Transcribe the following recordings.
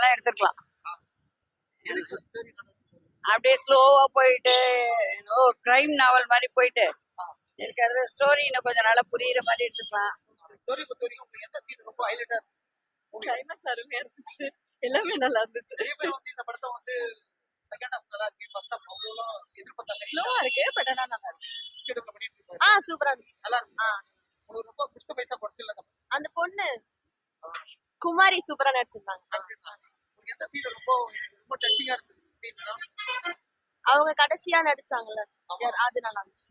நல்லா எடுத்துக்கலாம். அப்படியே ஸ்லோவா போயிட்டு கிரைம் நாவல் மாதிரி போயிட்டு இருக்கிறது ஸ்டோரி இன்னும் கொஞ்சம் நல்லா புரியுற மாதிரி எடுத்துக்கலாம். கிளைமேக்ஸ் அருமையா இருந்துச்சு, எல்லாமே நல்லா இருந்துச்சு. ஸ்லோவா இருக்கு பட் ஆனா நல்லா இருக்கு. சூப்பரா இருந்துச்சு. அந்த பொண்ணு குமாரி சூப்பரா நடிச்சிருந்தாங்க. அவங்க கடைசியா நடிச்சாங்கல்ல, அது நல்லா இருந்துச்சு.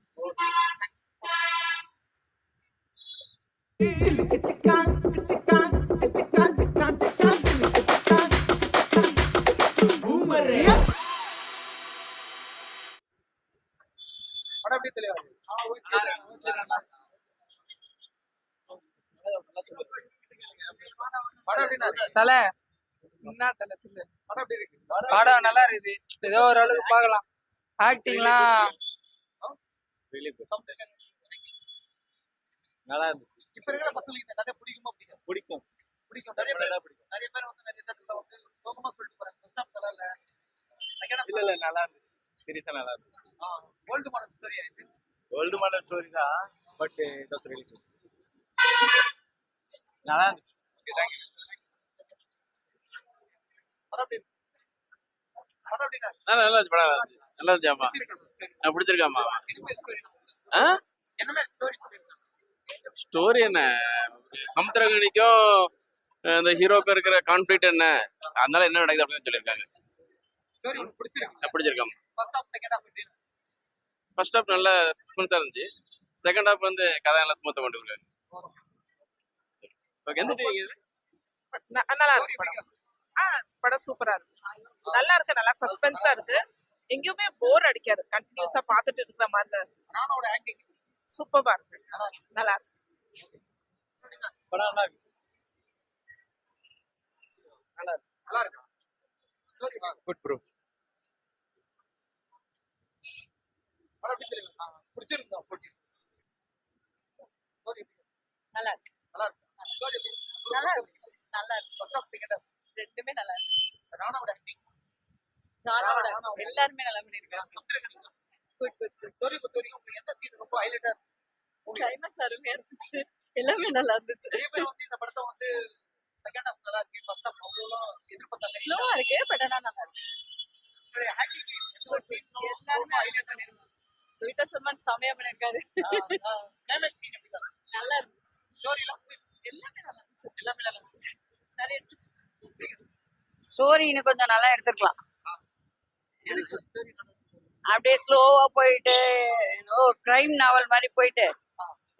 தலை என்ன தலை சொல்லு. படம் நல்லா இருக்குது, ஏதோ ஓரளவுக்கு பார்க்கலாம். ஆக்டிங்லாம் நல்லா இருந்துச்சு. இப்ப இருக்கிற பசங்களுக்கு இந்த கதை பிடிக்குமா? பிடிக்கும். நிறைய பேர் வந்து நிறைய இடத்துல வந்து சோகமா சொல்லிட்டு போறாங்க. இல்ல நல்லா இருந்துச்சு, சீரியஸா நல்லா இருந்துச்சு. ஓல்டு மாடல் ஸ்டோரி இது. ஓல்டு மாடல் ஸ்டோரி தான், but it was really good. நல்லா இருந்துச்சு. Okay, thank you. நல்லா இருந்துச்சு படம். நல்லா இருந்துச்சு. ஆமா, நான் பிடிச்சிருக்காமா. என்ன ஸ்டோரி சொல்லிருக்காங்க? ஸ்டோரி என்ன, சமுத்திரகனிக்கும் இந்த ஹீரோக்கும் இருக்கிற கான்ஃபிளிக்ட் என்ன, அதனால என்ன நடக்குது அப்படின்னு சொல்லியிருக்காங்க. பிடிச்சிருக்காங்க. ஃபர்ஸ்ட் ஹாஃப் நல்ல சஸ்பென்ஸா இருந்துச்சு. செகண்ட் ஹாஃப் வந்து கதை நல்லா ஸ்மூத்தா கொண்டு போறாங்க. ஓகே, எந்த டிவி இது? நல்லா இருக்கு படம். படம் சூப்பரா இருக்கு, நல்லா இருக்கு, நல்லா சஸ்பென்ஸா இருக்கு. எங்கேயுமே போர் அடிக்காது, கண்டினியூஸா பார்த்துட்டு இருக்கிற மாதிரி இருக்கு. சூப்பரா இருக்கு, நல்லா இருக்கு. படம் நல்லா இருக்கு. நல்லா இருக்கு. Story good bro. படம் எப்படி தெரியுமா? பிடிச்சிருந்தா ஸ்டோரி நல்லா இருக்கு, நல்லா இருக்கு. ஸ்டோரி நல்லா இருந்துச்சு, நல்லா இருக்கு. ஃபர்ஸ்ட் ஆஃப் செகண்ட் ஆஃப் ரெண்டுமே நல்லா இருந்துச்சு. ராணாவோட ஆக்டிங், எல்லாருமே நல்லா பண்ணிருக்காங்க. Good good. ஸ்டோரி பொறுத்தவரைக்கும் உங்களுக்கு எந்த சீன் ரொம்ப ஹைலைட்டா இருக்கு? கிளைமேக்ஸ் அருமையா இருந்துச்சு, எல்லாமே நல்லா இருந்துச்சு. நிறைய பேர் வந்து இந்த படத்தை வந்து செகண்ட் ஹாஃப் நல்லா இருக்கு, ஃபர்ஸ்ட் ஹாஃப் அவ்வளோ எதிர்பார்த்தாங்க. ஸ்லோவா இருக்கு பட் ஆனா நல்லா இருக்கு. ஆக்டிங் எல்லாருமே ஹைலைட் பண்ணிருக்காங்க. துல்கர் சல்மான் செமையா பண்ணிருக்காரு. கிளைமேக்ஸ் சீன் எப்படி தான் நல்லா இருந்துச்சு. ஸ்டோரிலாம் எல்லாமே நல்லா இருந்துச்சு, எல்லாமே நல்லா இருக்கு. நிறைய ஸ்டோரி இன்னும் கொஞ்சம் நல்லா எடுத்துக்கலாம். எனக்கு ஸ்டோரி அப்படியே ஸ்லோவா போயிட்டு கிரைம் நாவல் மாதிரி போயிட்டு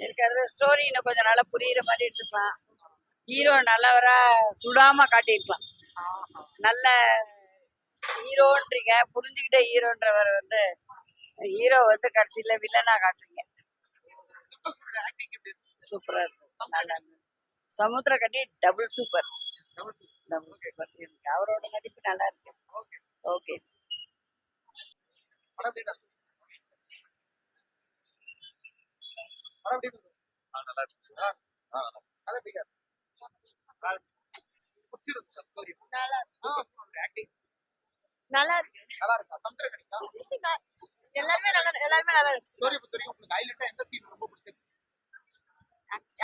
இருக்கிறது ஸ்டோரி இன்னும் கொஞ்சம் நல்லா புரியுற மாதிரி எடுத்துக்கலாம். ஹீரோ நல்லவரா சுடாம காட்டியிருக்கலாம். நல்ல ஹீரோன்றீங்க, புரிஞ்சுக்கிட்ட ஹீரோன்றவர் வந்து ஹீரோ வந்து கடைசியில வில்லனா காட்டுறீங்க. ஆக்டிங் எப்படி இருக்கு? சூப்பரா இருக்கும், நல்லா இருக்கு. Samuthirakani double super, double super. எனக்கு அவரோட நடிப்பு நல்லா இருக்கு. Okay okay. படம் எப்படி இருக்கு? படம் எப்படி இருக்கு? நல்லா இருக்கு. அது எப்படி இருக்கு? பிடிச்சிருக்கு ஸ்டோரி. நல்லா ஆக்டிங் நல்லா இருக்கு. நல்லா இருக்கா? சமுத்திரகனிக்கா? எல்லாருமே நல்லா இருந்துச்சு. ஸ்டோரி பொறுத்தவரைக்கும் உங்களுக்கு ஹைலைட்டா எந்த சீன் ரொம்ப பிடிச்சிருக்கு?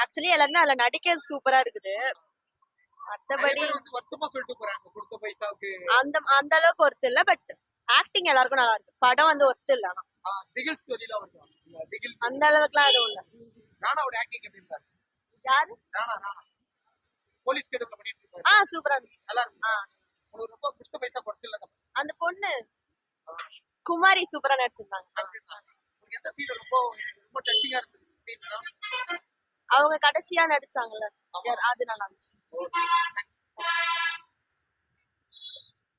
ஆக்சுவலி எல்லாருமே அதுல நடிக்கிறது சூப்பரா இருக்குது. மத்தபடி வந்து வருத்தமா சொல்லிட்டு போறாங்க, கொடுத்த பைசாவுக்கு அந்த அளவுக்கு ஒர்த் இல்ல, பட் ஆக்டிங் எல்லாருக்கும் நல்லா இருக்கு. படம் வந்து ஒர்த் இல்ல, ஆனா திகில் ஸ்டோரிலாம் வருது. திகில் அந்த அளவுக்குலாம் எதுவும் இல்ல. ராணாவோட ஆக்டிங் எப்படி இருந்தாரு? யாரு? ராணா போலீஸ் கேடப்ல பண்ணிட்டு இருக்காரு. சூப்பரா இருந்துச்சு. நல்லா இருக்கு. உங்களுக்கு ரொம்ப கொடுத்த பைசா கொடுத்து இல்ல. அந்த பொண்ணு குமாரி சூப்பரா நடிச்சிருந்தாங்க. உங்களுக்கு எந்த சீன் ரொம்ப டச்சிங்கா இருந்தது? சீன் அவங்க கடைசியா நடிச்சாங்கல்ல, அது நல்லா இருந்துச்சு.